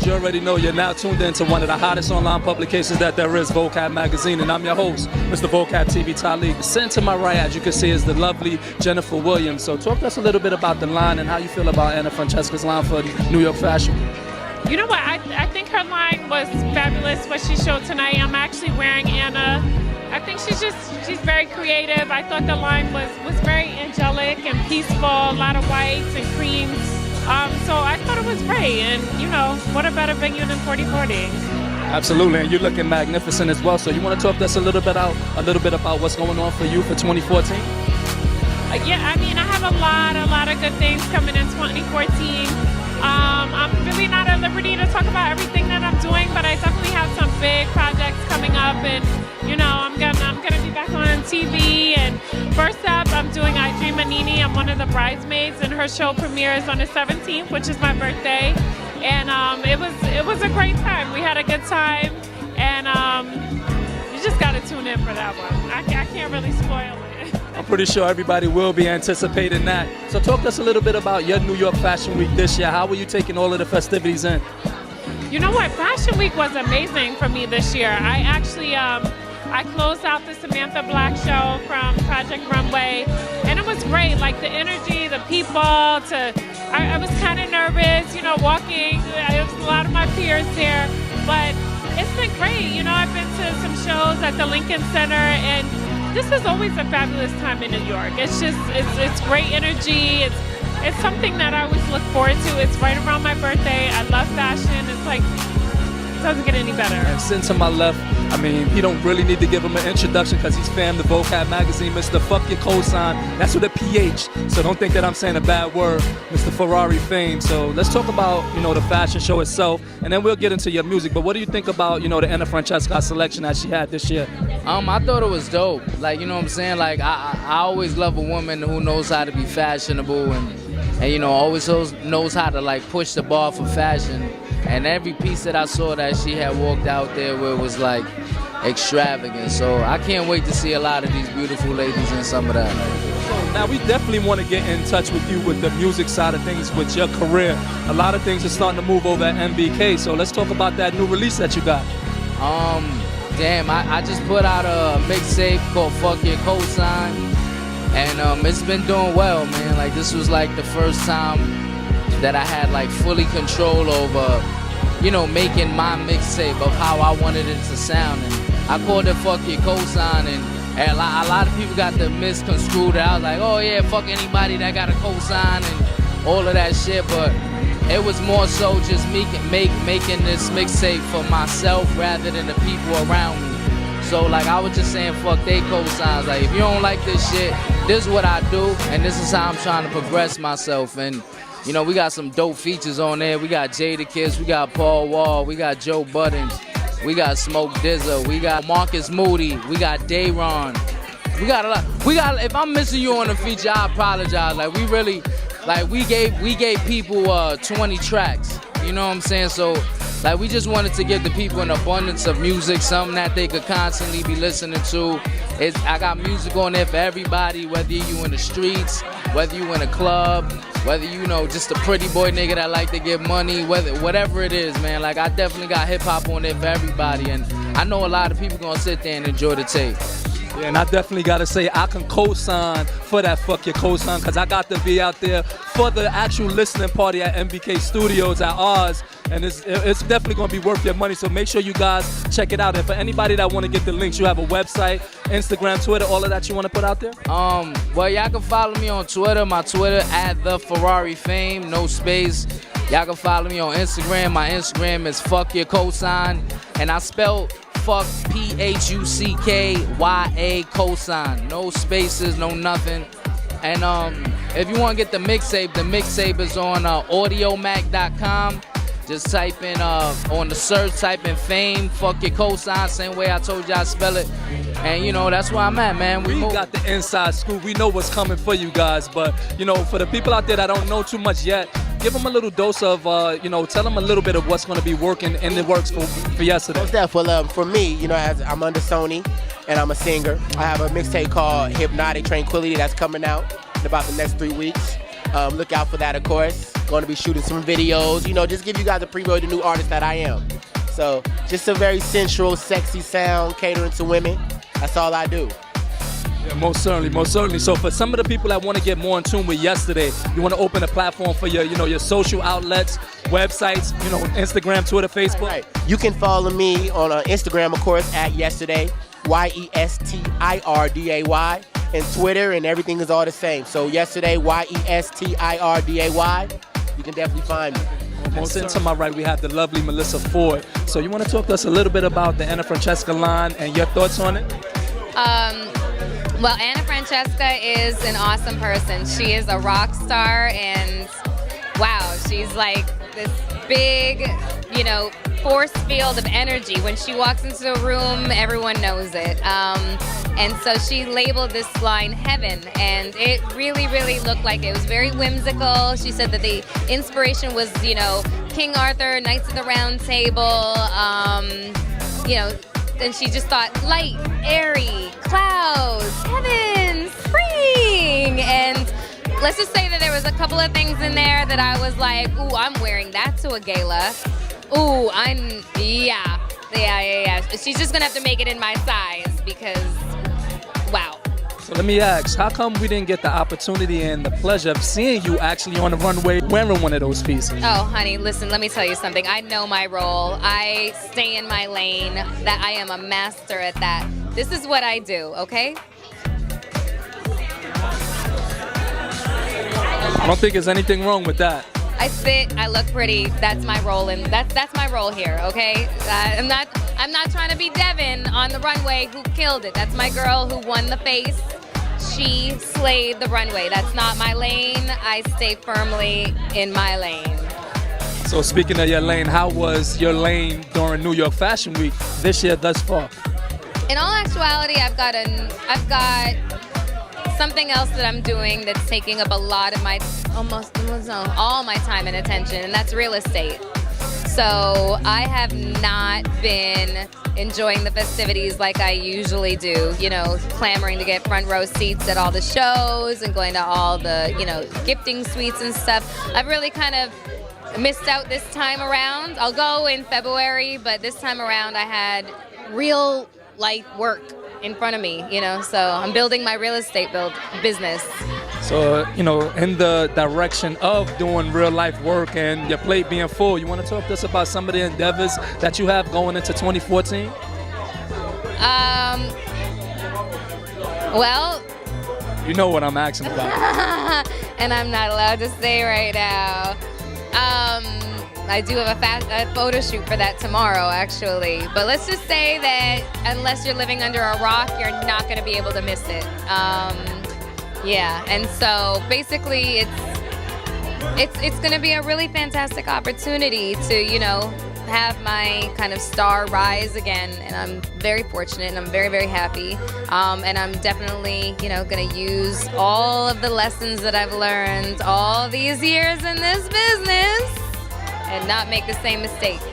you already know you're now tuned in to one of the hottest online publications that there is, Vocab Magazine, and I'm your host, Mr. Vocab TV Talib. Sitting to my right, as you can see, is the lovely Jennifer Williams. So talk to us a little bit about the line and how you feel about Anna Francesca's line for New York Fashion Week. You know what, I think her line was fabulous, what she showed tonight. I'm actually wearing Anna. I think she's very creative. I thought the line was very angelic and peaceful, a lot of whites and creams. So I thought it was great, and you know, what a better venue than 4040. Absolutely, and you're looking magnificent as well. So you want to talk to us a little bit about what's going on for you for 2014? Yeah, I mean, I have a lot of good things coming in 2014. I'm really not at liberty to talk about everything that I'm doing, but I definitely have some big projects coming up, and you know, I'm gonna be back on TV. And first up, I'm doing I Dream of Nini. I'm one of the bridesmaids, and her show premieres on the 17th, which is my birthday. And it was a great time. We had a good time, and you just gotta tune in for that one. I can't really spoil it. I'm pretty sure everybody will be anticipating that. So talk to us a little bit about your New York Fashion Week this year. How were you taking all of the festivities in? You know what? Fashion Week was amazing for me this year. I actually I closed out the Samantha Black show from Project Runway, and it was great. Like the energy, the people. I was kind of nervous, you know, walking. There was a lot of my peers there, but it's been great. You know, I've been to some shows at the Lincoln Center, and this is always a fabulous time in New York. It's just, it's great energy. It's something that I always look forward to. It's right around my birthday. I love fashion. It's like, it doesn't get any better. And sitting to my left, I mean, you don't really need to give him an introduction because he's fam the Vocab Magazine, Mr. Fuck Your Cosign. That's with a PH, so don't think that I'm saying a bad word, Mr. Ferrari fame. So let's talk about, you know, the fashion show itself, and then we'll get into your music. But what do you think about, you know, the Anna Francesca selection that she had this year? I thought it was dope. Like, you know what I'm saying? Like, I always love a woman who knows how to be fashionable and you know, always knows how to, like, push the bar for fashion. And every piece that I saw that she had walked out there with was, like, extravagant. So I can't wait to see a lot of these beautiful ladies in some of that. Now, we definitely want to get in touch with you with the music side of things, with your career. A lot of things are starting to move over at MBK, so let's talk about that new release that you got. Damn, I just put out a mixtape called Fuck Your Cosign, and it's been doing well, man. Like, this was like the first time that I had like fully control over, you know, making my mixtape of how I wanted it to sound. And I called it Fuck Your Cosign, and a lot of people got the misconstrued. I was like, oh yeah, fuck anybody that got a cosign and all of that shit, but it was more so just making this mixtape for myself rather than the people around me. So like I was just saying fuck they cosigns. Like if you don't like this shit, this is what I do, and this is how I'm trying to progress myself. And you know, we got some dope features on there. We got Jadakiss, we got Paul Wall, we got Joe Budden, we got Smoke Dizza, we got Marcus Moody, we got Dayron. We got a lot. If I'm missing you on the feature, I apologize. Like we really, like we gave people 20 tracks. You know what I'm saying? So like we just wanted to give the people an abundance of music, something that they could constantly be listening to. I got music on there for everybody, whether you in the streets, whether you in a club, whether you know just a pretty boy nigga that like to get money, whatever it is, man. Like I definitely got hip hop on there for everybody, and I know a lot of people gonna sit there and enjoy the tape. Yeah, and I definitely got to say I can co-sign for that Fuck Your Cosign, because I got to be out there for the actual listening party at MBK Studios at ours, and it's definitely going to be worth your money, so make sure you guys check it out. And for anybody that want to get the links, you have a website, Instagram, Twitter, all of that you want to put out there? Well, y'all can follow me on Twitter. My Twitter @TheFerrariFame, no space. Y'all can follow me on Instagram. My Instagram is Fuck Your Cosign, and I spelled fuck PHUCKYA cosign, no spaces, no nothing. And if you want to get the mixtape is on audiomac.com. Just type in on the search, type in Fame, Fuck Your Cosign, same way I told y'all spell it. And you know, that's where I'm at, man. We got the inside scoop. We know what's coming for you guys, but you know, for the people out there that don't know too much yet, give them a little dose of, you know, tell them a little bit of what's going to be working in the works for Yestirday. Most definitely. Well, for me, you know, as I'm under Sony and I'm a singer, I have a mixtape called Hypnotic Tranquility that's coming out in about the next 3 weeks. Look out for that, of course. Going to be shooting some videos. You know, just give you guys a preview of the new artist that I am. So just a very sensual, sexy sound catering to women. That's all I do. Yeah, most certainly, most certainly. So for some of the people that want to get more in tune with Yestirday, you want to open a platform for your, your social outlets, websites, Instagram, Twitter, Facebook. Right. You can follow me on Instagram, of course, at Yestirday, Yestirday, and Twitter, and everything is all the same. So Yestirday, Yestirday. You can definitely find me. Most to my right, we have the lovely Melyssa Ford. So you want to talk to us a little bit about the Anna Francesca line and your thoughts on it? Well, Anna Francesca is an awesome person. She is a rock star, and wow, she's like this big, force field of energy. When she walks into a room, everyone knows it. And so she labeled this line Heaven, and it really, really looked like it was very whimsical. She said that the inspiration was, King Arthur, Knights of the Round Table, and she just thought light, airy, clouds, heaven, spring. And let's just say that there was a couple of things in there that I was like, ooh, I'm wearing that to a gala. Ooh, yeah. She's just gonna have to make it in my size because, wow. So let me ask, how come we didn't get the opportunity and the pleasure of seeing you actually on the runway wearing one of those pieces? Oh, honey, listen, let me tell you something. I know my role. I stay in my lane. That I am a master at that. This is what I do, okay? I don't think there's anything wrong with that. I sit, I look pretty. That's my role, and that's my role here, okay? I'm not trying to be Devin on the runway who killed it. That's my girl who won the face. She slayed the runway. That's not my lane. I stay firmly in my lane. So speaking of your lane, how was your lane during New York Fashion Week this year thus far? In all actuality, I've got something else that I'm doing that's taking up a lot of my, all my time and attention, and that's real estate. So I have not been enjoying the festivities like I usually do, clamoring to get front row seats at all the shows and going to all the, gifting suites and stuff. I've really kind of missed out this time around. I'll go in February, but this time around I had real life work in front of me, so I'm building my real estate business. So, in the direction of doing real life work and your plate being full, you want to talk to us about some of the endeavors that you have going into 2014? Well, you know what I'm asking about. And I'm not allowed to say right now. I do have a photo shoot for that tomorrow, actually. But let's just say that unless you're living under a rock, you're not going to be able to miss it. Yeah, and so basically it's going to be a really fantastic opportunity to, have my kind of star rise again. And I'm very fortunate and I'm very, very happy. And I'm definitely, going to use all of the lessons that I've learned all these years in this business and not make the same mistakes.